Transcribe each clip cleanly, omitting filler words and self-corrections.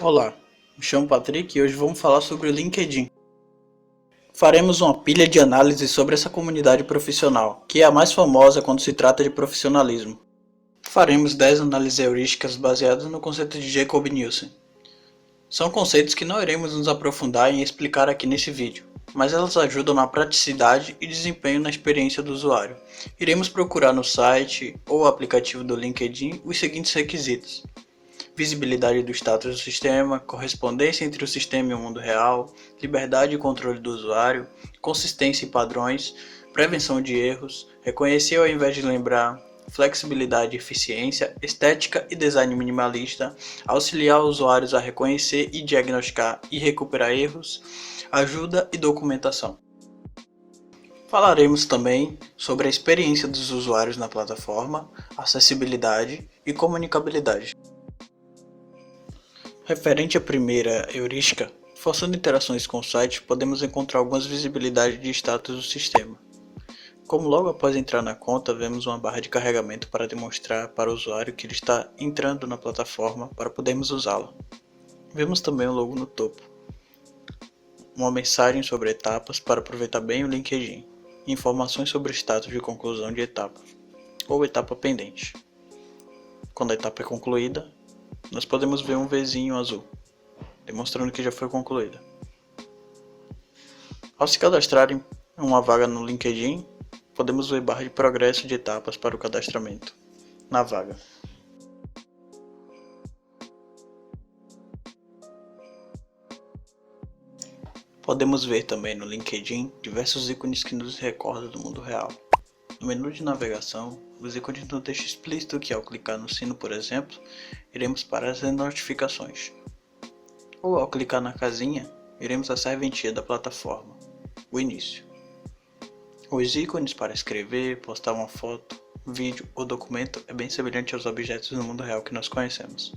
Olá, me chamo Patrick e hoje vamos falar sobre o LinkedIn. Faremos uma pilha de análises sobre essa comunidade profissional, que é a mais famosa quando se trata de profissionalismo. Faremos 10 análises heurísticas baseadas no conceito de Jacob-Nielsen. São conceitos que não iremos nos aprofundar em explicar aqui nesse vídeo, mas elas ajudam na praticidade e desempenho na experiência do usuário. Iremos procurar no site ou aplicativo do LinkedIn os seguintes requisitos: visibilidade do status do sistema, correspondência entre o sistema e o mundo real, liberdade e controle do usuário, consistência e padrões, prevenção de erros, reconhecer ao invés de lembrar, flexibilidade e eficiência, estética e design minimalista, auxiliar usuários a reconhecer e diagnosticar e recuperar erros, ajuda e documentação. Falaremos também sobre a experiência dos usuários na plataforma, acessibilidade e comunicabilidade. Referente à primeira heurística, forçando interações com o site, podemos encontrar algumas visibilidades de status do sistema. Como logo após entrar na conta, vemos uma barra de carregamento para demonstrar para o usuário que ele está entrando na plataforma para podermos usá-la. Vemos também o logo no topo, uma mensagem sobre etapas para aproveitar bem o LinkedIn, informações sobre o status de conclusão de etapa, ou etapa pendente. Quando a etapa é concluída, nós podemos ver um Vzinho azul, demonstrando que já foi concluída. Ao se cadastrar em uma vaga no LinkedIn, podemos ver barra de progresso de etapas para o cadastramento na vaga. Podemos ver também no LinkedIn diversos ícones que nos recordam do mundo real. No menu de navegação, os ícones nos deixam explícito que ao clicar no sino, por exemplo, iremos para as notificações. Ou ao clicar na casinha, iremos à serventia da plataforma, o início. Os ícones para escrever, postar uma foto, vídeo ou documento é bem semelhante aos objetos no mundo real que nós conhecemos.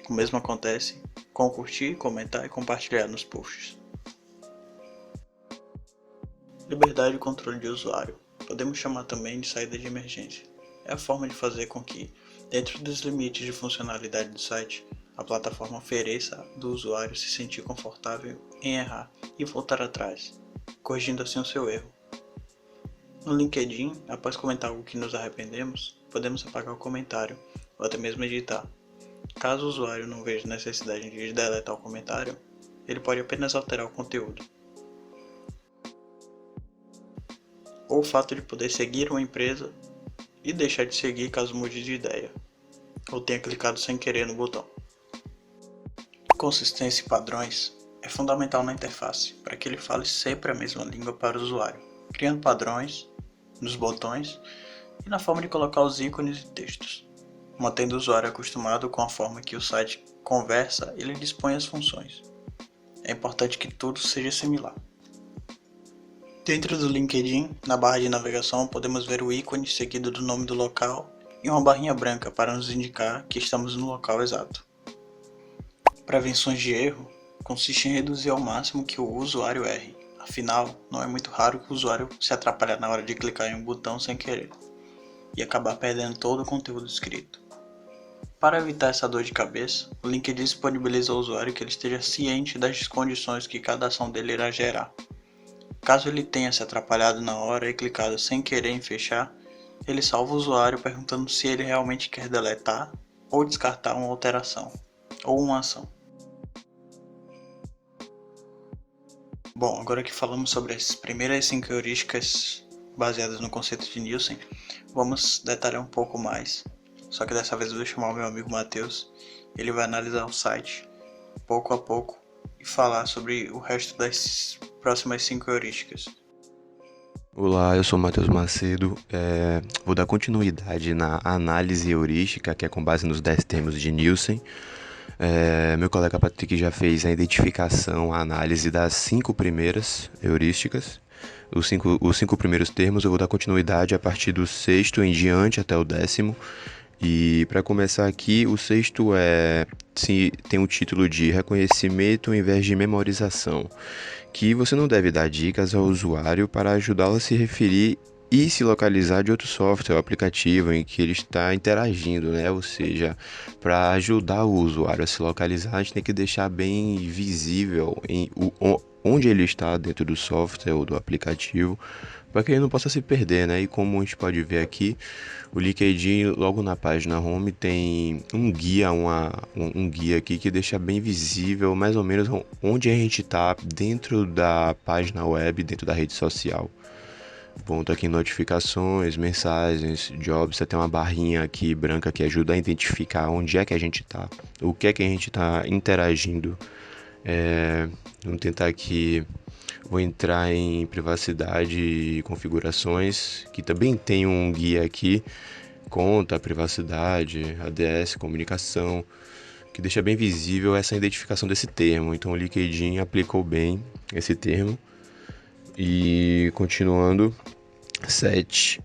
O mesmo acontece com curtir, comentar e compartilhar nos posts. Liberdade e controle de usuário. Podemos chamar também de saída de emergência. É a forma de fazer com que, dentro dos limites de funcionalidade do site, a plataforma ofereça do usuário se sentir confortável em errar e voltar atrás, corrigindo assim o seu erro. No LinkedIn, após comentar algo que nos arrependemos, podemos apagar o comentário ou até mesmo editar. Caso o usuário não veja necessidade de deletar o comentário, ele pode apenas alterar o conteúdo. Ou o fato de poder seguir uma empresa e deixar de seguir caso mude de ideia, ou tenha clicado sem querer no botão. Consistência e padrões é fundamental na interface, para que ele fale sempre a mesma língua para o usuário, criando padrões nos botões e na forma de colocar os ícones e textos, mantendo o usuário acostumado com a forma que o site conversa e lhe dispõe as funções. É importante que tudo seja similar. Dentro do LinkedIn, na barra de navegação, podemos ver o ícone seguido do nome do local e uma barrinha branca para nos indicar que estamos no local exato. Prevenções de erro consiste em reduzir ao máximo que o usuário erre, afinal, não é muito raro que o usuário se atrapalhe na hora de clicar em um botão sem querer e acabar perdendo todo o conteúdo escrito. Para evitar essa dor de cabeça, o LinkedIn disponibiliza ao usuário que ele esteja ciente das condições que cada ação dele irá gerar. Caso ele tenha se atrapalhado na hora e clicado sem querer em fechar, ele salva o usuário perguntando se ele realmente quer deletar ou descartar uma alteração ou uma ação. Bom, agora que falamos sobre as primeiras 5 heurísticas baseadas no conceito de Nielsen, vamos detalhar um pouco mais. Só que dessa vez eu vou chamar o meu amigo Matheus. Ele vai analisar o site pouco a pouco e falar sobre o resto das próximas 5 heurísticas. Olá, eu sou Matheus Macedo. Vou dar continuidade na análise heurística, que é com base nos 10 termos de Nielsen. Meu colega Patrick já fez a identificação, a análise das 5 primeiras heurísticas. Os cinco primeiros termos eu vou dar continuidade a partir do sexto em diante até o 10º. E para começar aqui, o sexto tem o título de reconhecimento ao invés de memorização, que você não deve dar dicas ao usuário para ajudá-lo a se referir e se localizar de outro software ou aplicativo em que ele está interagindo, né? Ou seja, para ajudar o usuário a se localizar, a gente tem que deixar bem visível onde ele está dentro do software ou do aplicativo, para que ele não possa se perder, né? E como a gente pode ver aqui, o LinkedIn, logo na página home, tem um guia, um guia aqui que deixa bem visível mais ou menos onde a gente está dentro da página web, dentro da rede social. Bom, tá aqui notificações, mensagens, jobs, você tem uma barrinha aqui branca que ajuda a identificar onde é que a gente tá, o que é que a gente tá interagindo. Vamos tentar aqui, vou entrar em privacidade e configurações, que também tem um guia aqui, conta, privacidade, ADS, comunicação, que deixa bem visível essa identificação desse termo. Então o LinkedIn aplicou bem esse termo. E continuando, 7.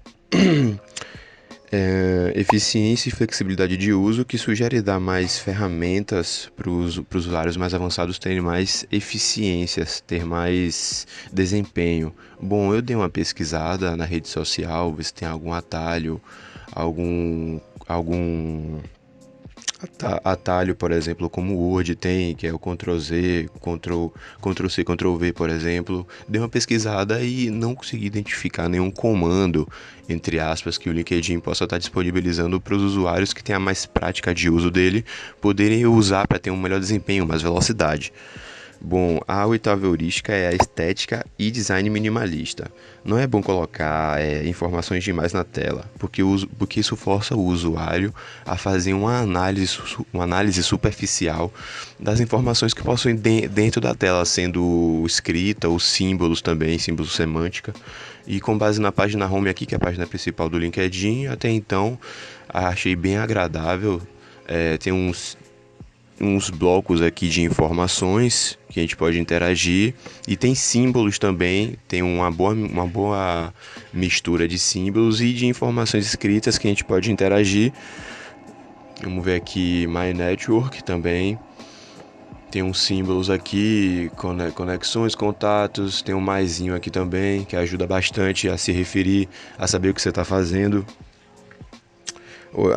Eficiência e flexibilidade de uso, que sugere dar mais ferramentas para os usuários mais avançados terem mais eficiências, ter mais desempenho. Bom, eu dei uma pesquisada na rede social, ver se tem algum atalho, algum atalho, por exemplo, como o Word tem, que é o Ctrl+Z, Ctrl+C, Ctrl+V, por exemplo. Dei uma pesquisada e não consegui identificar nenhum comando, entre aspas, que o LinkedIn possa estar disponibilizando para os usuários que tenham mais prática de uso dele poderem usar para ter um melhor desempenho, mais velocidade. Bom, a oitava heurística é a estética e design minimalista. Não é bom colocar informações demais na tela, porque isso força o usuário a fazer uma análise superficial das informações que possuem dentro da tela, sendo escrita ou símbolos também, símbolos semântica. E com base na página home aqui, que é a página principal do LinkedIn, até então achei bem agradável. Tem uns blocos aqui de informações que a gente pode interagir e tem símbolos também, tem uma boa mistura de símbolos e de informações escritas que a gente pode interagir. Vamos ver aqui My Network também. Tem uns símbolos aqui, conexões, contatos, tem um maisinho aqui também que ajuda bastante a se referir, a saber o que você está fazendo. O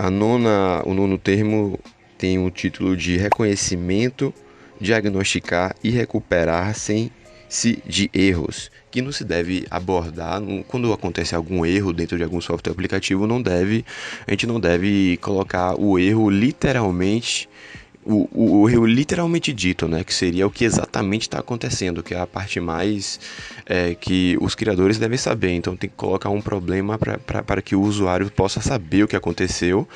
nono termo tem o título de reconhecimento, diagnosticar e recuperar sem-se de erros, que não se deve abordar quando acontece algum erro dentro de algum software aplicativo, a gente não deve colocar o erro literalmente o erro literalmente dito, né, que seria o que exatamente está acontecendo, que é a parte mais que os criadores devem saber. Então tem que colocar um problema para que o usuário possa saber o que aconteceu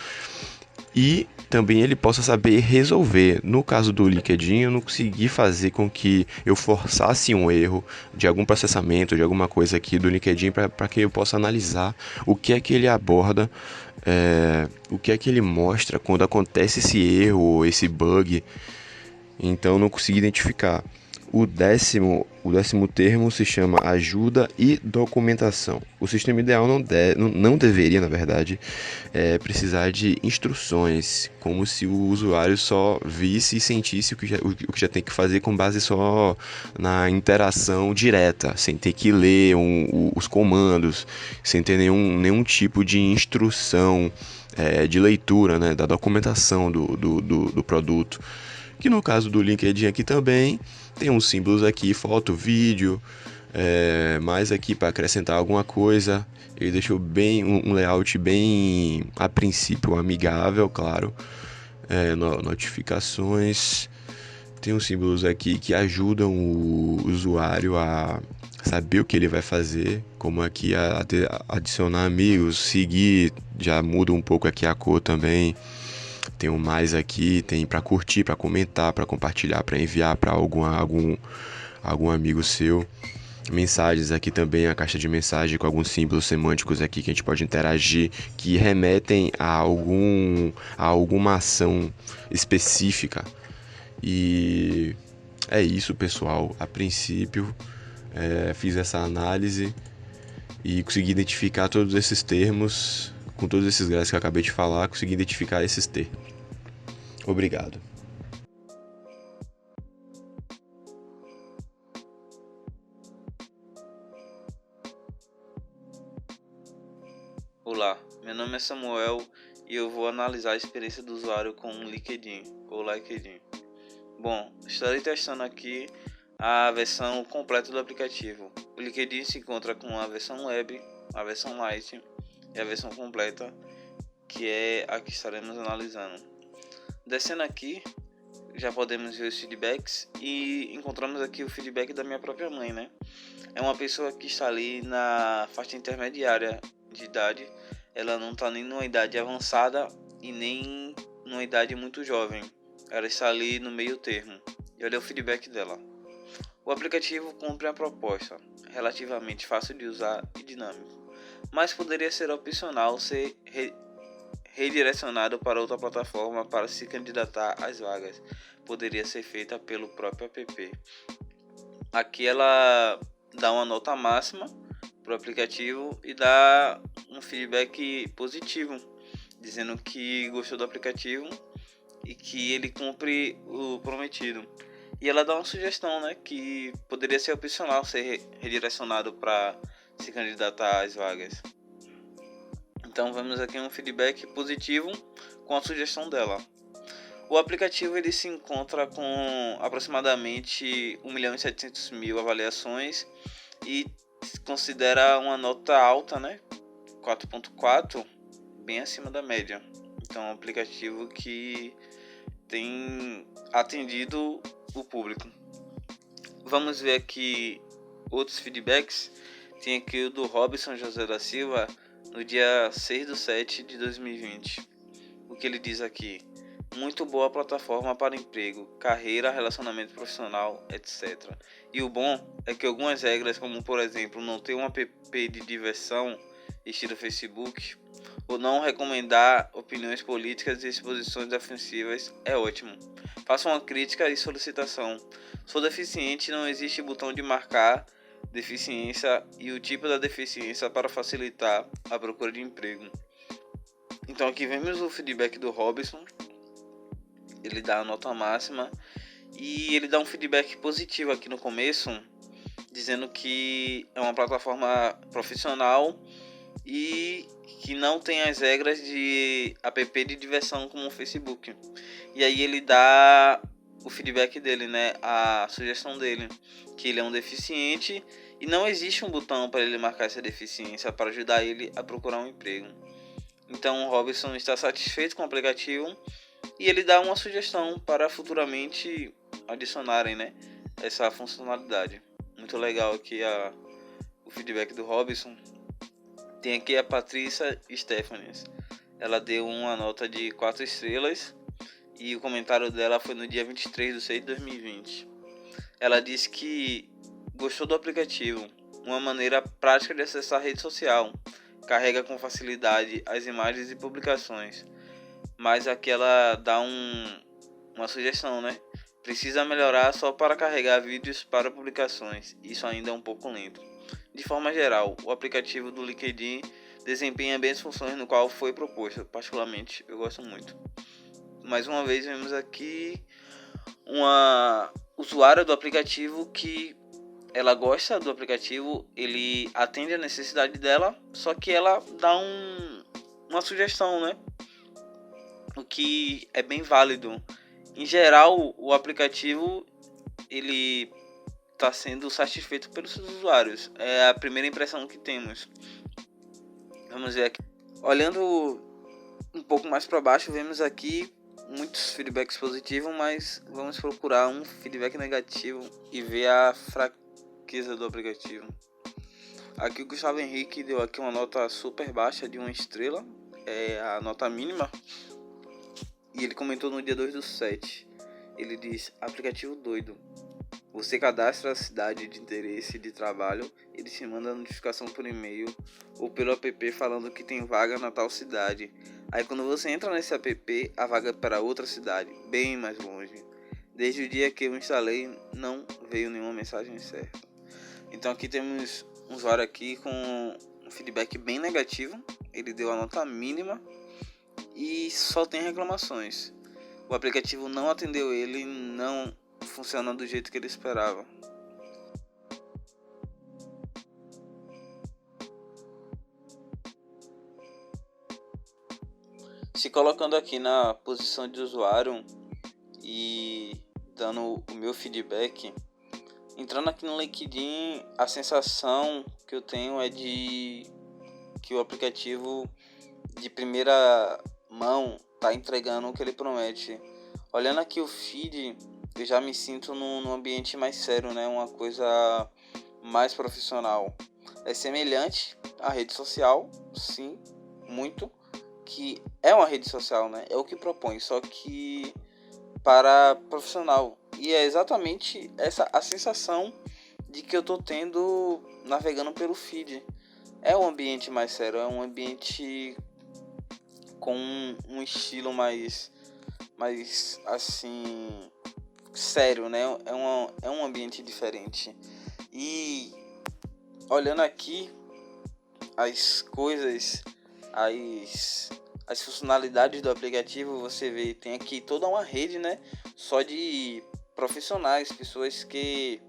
e também ele possa saber resolver. No caso do LinkedIn, eu não consegui fazer com que eu forçasse um erro de algum processamento, de alguma coisa aqui do LinkedIn para que eu possa analisar o que é que ele aborda, o que é que ele mostra quando acontece esse erro, esse bug. Então não consegui identificar. O décimo termo se chama ajuda e documentação. O sistema ideal não deveria, na verdade, precisar de instruções, como se o usuário só visse e sentisse o que já tem que fazer com base só na interação direta, sem ter que ler os comandos, sem ter nenhum tipo de instrução de leitura, né, da documentação do produto. Que no caso do LinkedIn aqui também tem uns símbolos aqui, foto, vídeo, mais aqui para acrescentar alguma coisa. Ele deixou bem um layout bem, a princípio, amigável, claro. Notificações. Tem uns símbolos aqui que ajudam o usuário a saber o que ele vai fazer, como aqui adicionar amigos, seguir, já muda um pouco aqui a cor também. Tem um mais aqui, tem para curtir, para comentar, para compartilhar, para enviar para algum amigo seu. Mensagens aqui também, a caixa de mensagem com alguns símbolos semânticos aqui que a gente pode interagir, que remetem a alguma ação específica. E é isso, pessoal. A princípio, fiz essa análise e consegui identificar todos esses termos, com todos esses gráficos que eu acabei de falar, consegui identificar esses termos. Obrigado. nome é Samuel e eu vou analisar a experiência do usuário com o LinkedIn ou LinkedIn. Bom, estarei testando aqui a versão completa do aplicativo. O LinkedIn se encontra com a versão web, a versão light e a versão completa, que é a que estaremos analisando. Descendo aqui, já podemos ver os feedbacks e encontramos aqui o feedback da minha própria mãe, né? É uma pessoa que está ali na faixa intermediária de idade. Ela não está nem numa idade avançada e nem numa idade muito jovem. Ela está ali no meio termo. E olha o feedback dela. O aplicativo cumpre a proposta, relativamente fácil de usar e dinâmico, mas poderia ser opcional ser redirecionado para outra plataforma para se candidatar às vagas. Poderia ser feita pelo próprio app. Aqui ela dá uma nota máxima para o aplicativo e dá um feedback positivo, dizendo que gostou do aplicativo e que ele cumpre o prometido. E ela dá uma sugestão, né, que poderia ser opcional ser redirecionado para se candidatar às vagas. Então vemos aqui um feedback positivo com a sugestão dela. O aplicativo ele se encontra com aproximadamente 1.700.000 avaliações e considera uma nota alta, né? 4.4, bem acima da média. Então é um aplicativo que tem atendido o público. Vamos ver aqui outros feedbacks. Tem aqui o do Robson José da Silva no dia 6/7/2020. O que ele diz aqui? Muito boa plataforma para emprego, carreira, relacionamento profissional, etc. E o bom é que algumas regras, como por exemplo não ter um app de diversão estilo Facebook, ou não recomendar opiniões políticas e exposições ofensivas, é ótimo. Faça uma crítica e solicitação. Sou deficiente, não existe botão de marcar deficiência e o tipo da deficiência para facilitar a procura de emprego. Então aqui vemos o feedback do Robson. Ele dá a nota máxima e ele dá um feedback positivo aqui no começo, dizendo que é uma plataforma profissional e que não tem as regras de app de diversão como o Facebook. E aí ele dá o feedback dele, né, a sugestão dele, que ele é um deficiente e não existe um botão para ele marcar essa deficiência para ajudar ele a procurar um emprego. Então o Robson está satisfeito com o aplicativo e ele dá uma sugestão para futuramente adicionarem, né, essa funcionalidade. Muito legal aqui o feedback do Robson. Tem aqui a Patrícia Stephanies. Ela deu uma nota de 4 estrelas e o comentário dela foi no dia 23/6/2020. Ela disse que gostou do aplicativo, uma maneira prática de acessar a rede social, carrega com facilidade as imagens e publicações, mas aqui ela dá uma sugestão, né? Precisa melhorar só para carregar vídeos para publicações, isso ainda é um pouco lento. De forma geral, o aplicativo do LinkedIn desempenha bem as funções no qual foi proposto, particularmente eu gosto muito. Mais uma vez vemos aqui uma usuária do aplicativo que ela gosta do aplicativo, ele atende a necessidade dela, só que ela dá uma sugestão, né? O que é bem válido. Em geral, o aplicativo ele está sendo satisfeito pelos seus usuários. É a primeira impressão que temos. Vamos ver aqui. Olhando um pouco mais para baixo, vemos aqui muitos feedbacks positivos, mas vamos procurar um feedback negativo e ver a fraqueza do aplicativo. Aqui o Gustavo Henrique deu aqui uma nota super baixa de 1 estrela, é a nota mínima. E ele comentou no dia 2/7. Ele diz: aplicativo doido. Você cadastra a cidade de interesse de trabalho, ele te manda a notificação por e-mail ou pelo app falando que tem vaga na tal cidade. Aí quando você entra nesse app, a vaga é para outra cidade, bem mais longe. Desde o dia que eu instalei, não veio nenhuma mensagem certa. Então aqui temos um usuário aqui com um feedback bem negativo. Ele deu a nota mínima e só tem reclamações. O aplicativo não atendeu ele, não funciona do jeito que ele esperava. Se colocando aqui na posição de usuário e dando o meu feedback, entrando aqui no LinkedIn, a sensação que eu tenho é de que o aplicativo de primeira mão está entregando o que ele promete. Olhando aqui o feed, eu já me sinto num ambiente mais sério, né? Uma coisa mais profissional. É semelhante à rede social, sim, muito, que é uma rede social, né? É o que propõe, só que para profissional. E é exatamente essa a sensação de que eu tô tendo navegando pelo feed. É um ambiente mais sério, é um ambiente com um estilo mais assim, sério, né? É um ambiente diferente. E olhando aqui as coisas, as funcionalidades do aplicativo, você vê, tem aqui toda uma rede, né? Só de profissionais, pessoas que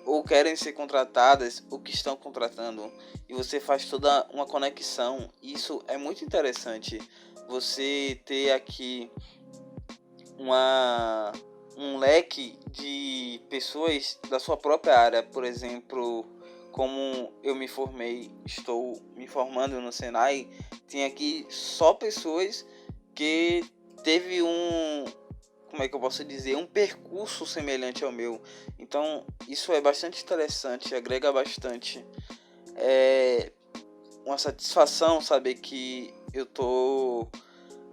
ou querem ser contratadas ou que estão contratando, e você faz toda uma conexão. Isso é muito interessante, você ter aqui um leque de pessoas da sua própria área. Por exemplo, como eu me formei, estou me formando no Senai, tem aqui só pessoas que teve como é que eu posso dizer, um percurso semelhante ao meu. Então isso é bastante interessante, agrega bastante. É uma satisfação saber que eu tô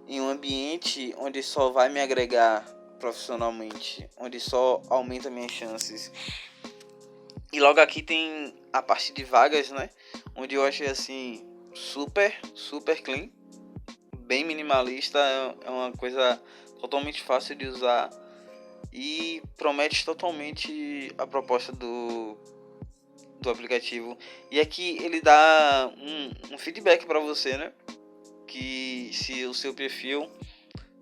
em um ambiente onde só vai me agregar profissionalmente, onde só aumenta minhas chances. E logo aqui tem a parte de vagas, né? Onde eu achei assim super clean, bem minimalista, é uma coisa totalmente fácil de usar e promete totalmente a proposta do aplicativo. E aqui ele dá um feedback para você, né? Que se o seu perfil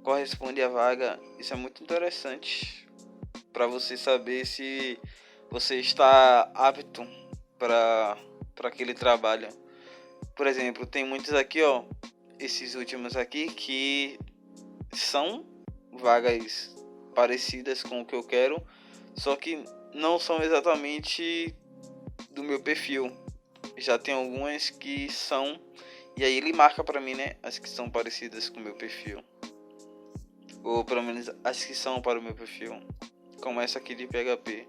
corresponde à vaga, isso é muito interessante para você saber se você está apto para aquele trabalho. Por exemplo, tem muitos aqui, ó, esses últimos aqui que são vagas parecidas com o que eu quero, só que não são exatamente do meu perfil. Já tem algumas que são, e aí ele marca para mim, né, as que são parecidas com o meu perfil, ou pelo menos as que são para o meu perfil, como essa aqui de PHP.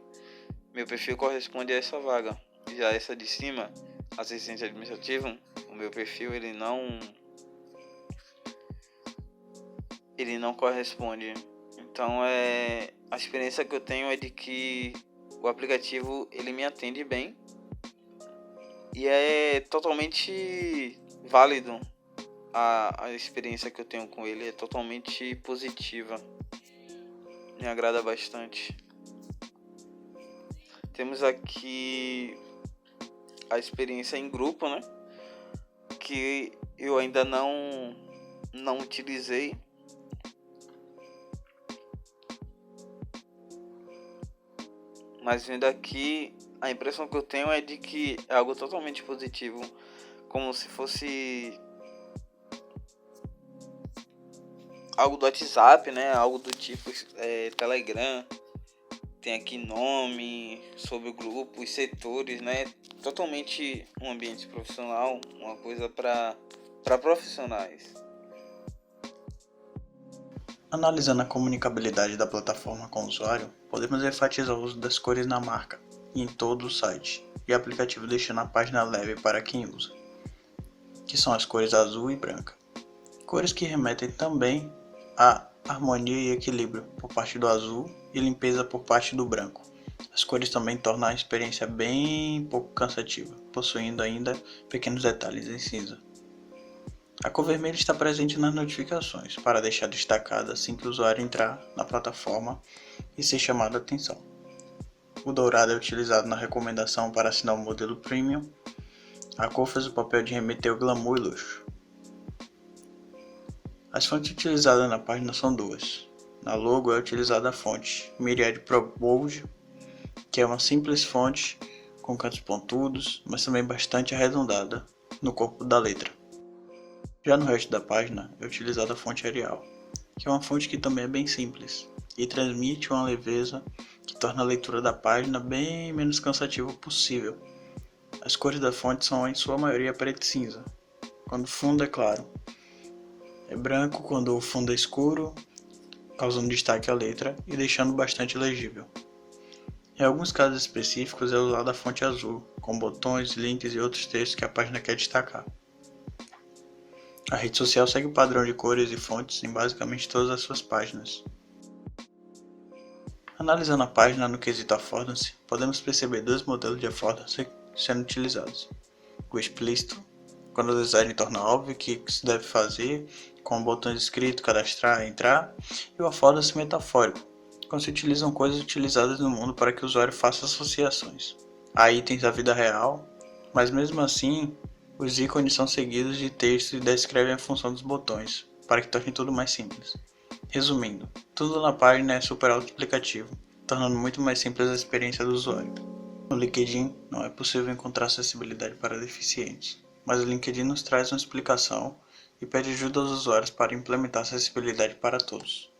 Meu perfil corresponde a essa vaga. Já essa de cima, assistente administrativo, o meu perfil ele não corresponde. Então a experiência que eu tenho é de que o aplicativo ele me atende bem e é totalmente válido. A experiência que eu tenho com ele é totalmente positiva, me agrada bastante. Temos aqui a experiência em grupo, né? Que eu ainda não utilizei. Mas vendo aqui, a impressão que eu tenho é de que é algo totalmente positivo. Como se fosse algo do WhatsApp, né? Algo do tipo Telegram. Tem aqui nome, sobre o grupo, os setores, né? Totalmente um ambiente profissional, uma coisa para profissionais. Analisando a comunicabilidade da plataforma com o usuário, podemos enfatizar o uso das cores na marca e em todo o site, e o aplicativo deixando a página leve para quem usa, que são as cores azul e branca. Cores que remetem também a harmonia e equilíbrio por parte do azul e limpeza por parte do branco. As cores também tornam a experiência bem pouco cansativa, possuindo ainda pequenos detalhes em cinza. A cor vermelha está presente nas notificações, para deixar destacada assim que o usuário entrar na plataforma e ser chamado a atenção. O dourado é utilizado na recomendação para assinar o modelo Premium. A cor faz o papel de remeter ao glamour e luxo. As fontes utilizadas na página são duas. Na logo é utilizada a fonte Myriad Pro Bold, que é uma simples fonte com cantos pontudos, mas também bastante arredondada no corpo da letra. Já no resto da página é utilizada a fonte Arial, que é uma fonte que também é bem simples e transmite uma leveza que torna a leitura da página bem menos cansativa possível. As cores da fonte são em sua maioria preto e cinza, quando o fundo é claro. É branco quando o fundo é escuro, causando destaque à letra e deixando bastante legível. Em alguns casos específicos é usada a fonte azul, com botões, links e outros textos que a página quer destacar. A rede social segue o padrão de cores e fontes em basicamente todas as suas páginas. Analisando a página no quesito affordance, podemos perceber dois modelos de affordance sendo utilizados. O explícito, quando o design torna óbvio o que se deve fazer, com botões escritos, cadastrar, entrar, e o affordance metafórico, quando se utilizam coisas utilizadas no mundo para que o usuário faça associações a itens da vida real, mas mesmo assim, os ícones são seguidos de textos e descrevem a função dos botões, para que torne tudo mais simples. Resumindo, tudo na página é super auto-explicativo, tornando muito mais simples a experiência do usuário. No LinkedIn, não é possível encontrar acessibilidade para deficientes, mas o LinkedIn nos traz uma explicação e pede ajuda aos usuários para implementar acessibilidade para todos.